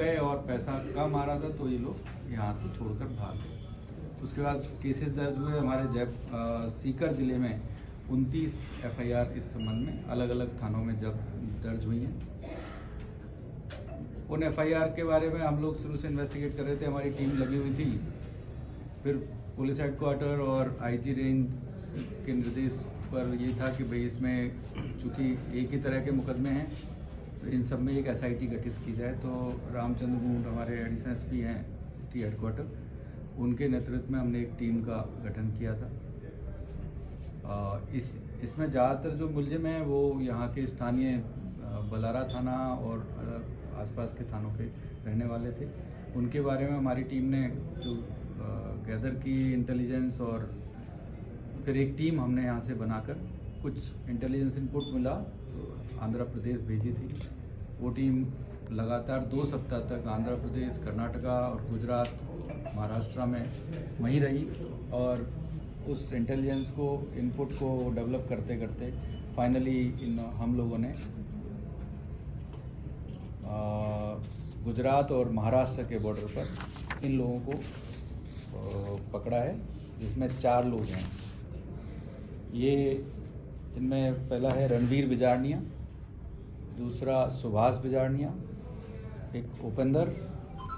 गए और पैसा कम आ रहा था तो ये लोग यहाँ से छोड़कर भाग गए। उसके बाद केसेस दर्ज हुए हमारे सीकर ज़िले में 29 एफआईआर इस संबंध में अलग अलग थानों में जब दर्ज हुई हैं। उन एफआईआर के बारे में हम लोग शुरू से इन्वेस्टिगेट कर रहे थे, हमारी टीम लगी हुई थी। फिर पुलिस हेडक्वार्टर और आईजी रेंज के निर्देश पर ये था कि भाई इसमें चूँकि एक ही तरह के मुकदमे हैं तो इन सब में एक एसआईटी गठित की जाए। तो रामचंद्र मूड हमारे एडिशनल एसपी हैं सिटी हेडक्वार्टर, उनके नेतृत्व में हमने एक टीम का गठन किया था। इसमें ज़्यादातर जो मुलजिम हैं वो यहाँ के स्थानीय बलारा थाना और आसपास के थानों के रहने वाले थे। उनके बारे में हमारी टीम ने जो गैदर की इंटेलिजेंस और फिर एक टीम हमने यहाँ से बनाकर कुछ इंटेलिजेंस इनपुट मिला तो आंध्र प्रदेश भेजी थी। वो टीम लगातार 2 सप्ताह तक आंध्र प्रदेश, कर्नाटका और गुजरात, महाराष्ट्र में वहीं रही और उस इंटेलिजेंस को इनपुट को डेवलप करते करते फाइनली हम लोगों ने गुजरात और महाराष्ट्र के बॉर्डर पर इन लोगों को पकड़ा है, जिसमें 4 लोग हैं। ये इनमें पहला है रणवीर बिजारनिया, दूसरा सुभाष बिजारनिया, एक उपेंद्र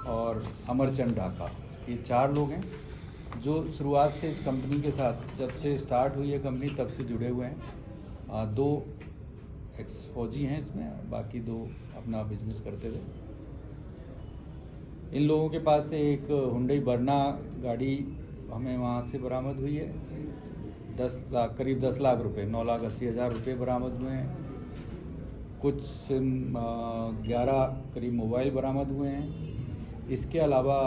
और अमरचंद ढाका। ये 4 लोग हैं जो शुरुआत से इस कंपनी के साथ जब से स्टार्ट हुई है कंपनी तब से जुड़े हुए हैं। 2 एक्स फौजी हैं इसमें, बाकी 2 अपना बिजनेस करते थे। इन लोगों के पास से एक हुंडई बरना गाड़ी हमें वहाँ से बरामद हुई है। 10 लाख करीब 10 लाख रुपए, 9,80,000 रुपये बरामद हुए हैं। कुछ सिम 11 करीब मोबाइल बरामद हुए हैं। इसके अलावा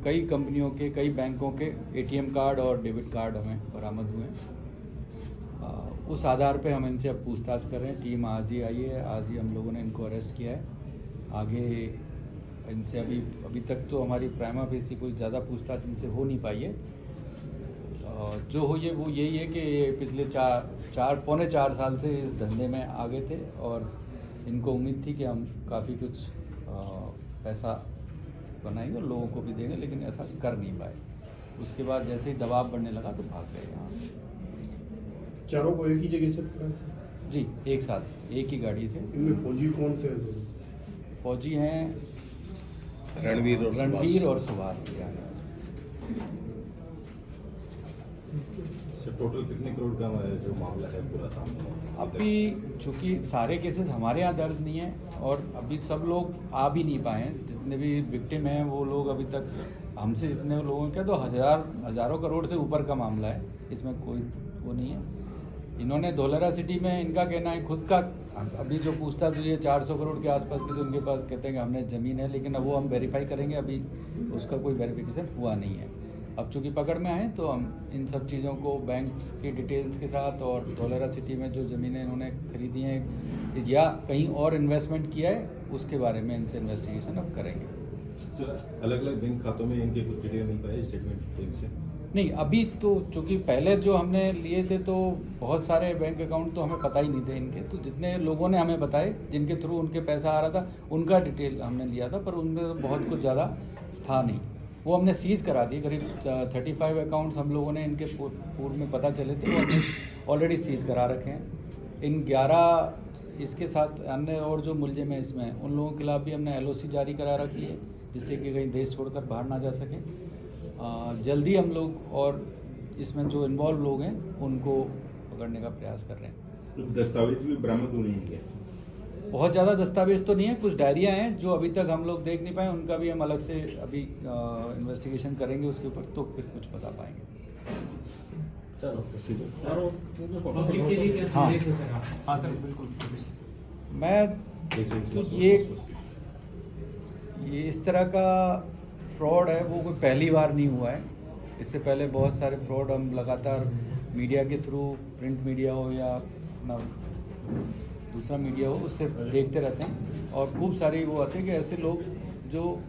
कई कंपनियों के, कई बैंकों के एटीएम कार्ड और डेबिट कार्ड हमें बरामद हुए हैं। उस आधार पे हम इनसे अब पूछताछ कर रहे हैं। टीम आज ही आई है, आज ही हम लोगों ने इनको अरेस्ट किया है। आगे इनसे अभी तक तो हमारी प्राइमा फेसी कोई ज़्यादा पूछताछ इनसे हो नहीं पाई है। जो हो ये वो यही है कि ये पिछले 4 साल से इस धंधे में आगे थे और इनको उम्मीद थी कि हम काफ़ी कुछ पैसा बनाएंगे और लोगों को भी देंगे, लेकिन ऐसा कर नहीं पाए। उसके बाद जैसे ही दबाव बढ़ने लगा तो भाग गए यहाँ से। चारों को एक ही जगह से पकड़ा था? जी, एक साथ एक ही गाड़ी से। इनमें फौजी कौन से हैं? फौजी हैं रणवीर और सुभाष। टोटल कितने करोड़ का जो मामला है पूरा सामने? अभी चूँकि सारे केसेस हमारे यहाँ दर्ज नहीं है और अभी सब लोग आ भी नहीं पाए हैं। जितने भी विक्टिम हैं वो लोग अभी तक हमसे जितने लोगों का तो हज़ारों करोड़ से ऊपर का मामला है, इसमें कोई वो नहीं है। इन्होंने धोलेरा सिटी में, इनका कहना है खुद का, अभी जो पूछताछ हुई है 400 करोड़ के आसपास की, जो उनके पास कहते हैं कि हमने ज़मीन है, लेकिन अब वो हम वेरीफाई करेंगे, अभी उसका कोई वेरिफिकेशन हुआ नहीं है। अब चूँकि पकड़ में आए तो हम इन सब चीज़ों को बैंक्स की डिटेल्स के साथ और धोलेरा सिटी में जो ज़मीनें इन्होंने खरीदी हैं या कहीं और इन्वेस्टमेंट किया है उसके बारे में इनसे इन्वेस्टिगेशन अब करेंगे। सर, अलग अलग बैंक खातों में इनके कुछ डिटेल मिल पाए स्टेटमेंट बैंक से? नहीं, अभी तो चूँकि पहले जो हमने लिए थे तो बहुत सारे बैंक अकाउंट तो हमें पता ही नहीं थे इनके, तो जितने लोगों ने हमें बताए जिनके थ्रू उनके पैसा आ रहा था उनका डिटेल हमने लिया था, पर उनमें तो बहुत कुछ ज़्यादा था नहीं। वो हमने सीज़ करा दिए। करीब 35 अकाउंट्स हम लोगों ने इनके पूर्व में पता चले थे, वो हमने ऑलरेडी सीज़ करा रखे हैं। इन 11 इसके साथ अन्य और जो मुलजिम हैं इसमें, उन लोगों के खिलाफ भी हमने LOC जारी करा रखी है, जिससे कि कहीं देश छोड़कर बाहर ना जा सके। जल्दी हम लोग और इसमें जो इन्वॉल्व लोग हैं उनको पकड़ने का प्रयास कर रहे हैं। दस्तावेज भी बरामद हुए हैं? बहुत ज़्यादा दस्तावेज तो नहीं है, कुछ डायरियाँ हैं जो अभी तक हम लोग देख नहीं पाए, उनका भी हम अलग से अभी इन्वेस्टिगेशन करेंगे उसके ऊपर, तो फिर कुछ बता पाएंगे। हाँ सर, बिल्कुल। मैं तो ये इस तरह का फ्रॉड है वो कोई पहली बार नहीं हुआ है। इससे पहले बहुत सारे फ्रॉड हम लगातार मीडिया के थ्रू, प्रिंट मीडिया हो या अपना दूसरा मीडिया हो, उससे देखते रहते हैं और खूब सारे वो आते हैं कि ऐसे लोग जो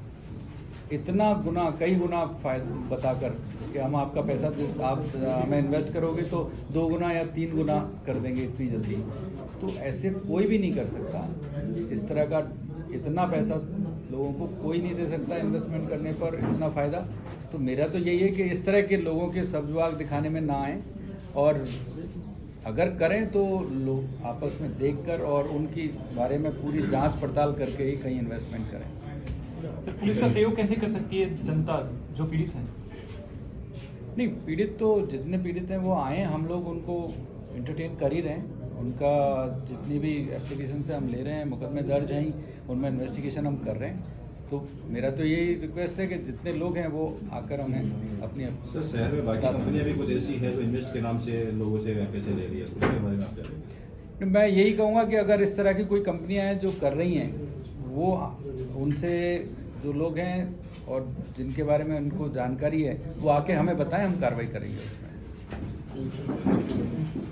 इतना गुना, कई गुना फायदा बताकर कि हम आपका पैसा, आप हमें इन्वेस्ट करोगे तो 2 गुना या 3 गुना कर देंगे इतनी जल्दी, तो ऐसे कोई भी नहीं कर सकता। इस तरह का इतना पैसा लोगों को कोई नहीं दे सकता इन्वेस्टमेंट करने पर इतना फ़ायदा। तो मेरा तो यही है कि इस तरह के लोगों के सब्ज़वाग दिखाने में ना आएँ, और अगर करें तो लोग आपस में देखकर और उनकी बारे में पूरी जांच पड़ताल करके ही कहीं इन्वेस्टमेंट करें। सर पुलिस का सहयोग कैसे कर सकती है जनता जो पीड़ित है? नहीं, पीड़ित तो जितने पीड़ित हैं वो आए, हम लोग उनको एंटरटेन कर ही रहे हैं। उनका जितनी भी एप्लीकेशन से हम ले रहे हैं, मुकदमे दर्ज हैं, उनमें इन्वेस्टिगेशन हम कर रहे हैं। तो मेरा तो यही रिक्वेस्ट है कि जितने लोग हैं वो आकर हमें अपनी सर शहर में बाकी कंपनियां भी कुछ ऐसी है जो इन्वेस्ट के नाम से लोगों से पैसे ले रही है, उसके बारे में आप क्या कहेंगे? मैं यही कहूँगा कि अगर इस तरह की कोई कंपनियां हैं जो कर रही हैं, वो उनसे जो लोग हैं और जिनके बारे में उनको जानकारी है वो आके हमें बताएं, हम कार्रवाई करेंगे उसमें।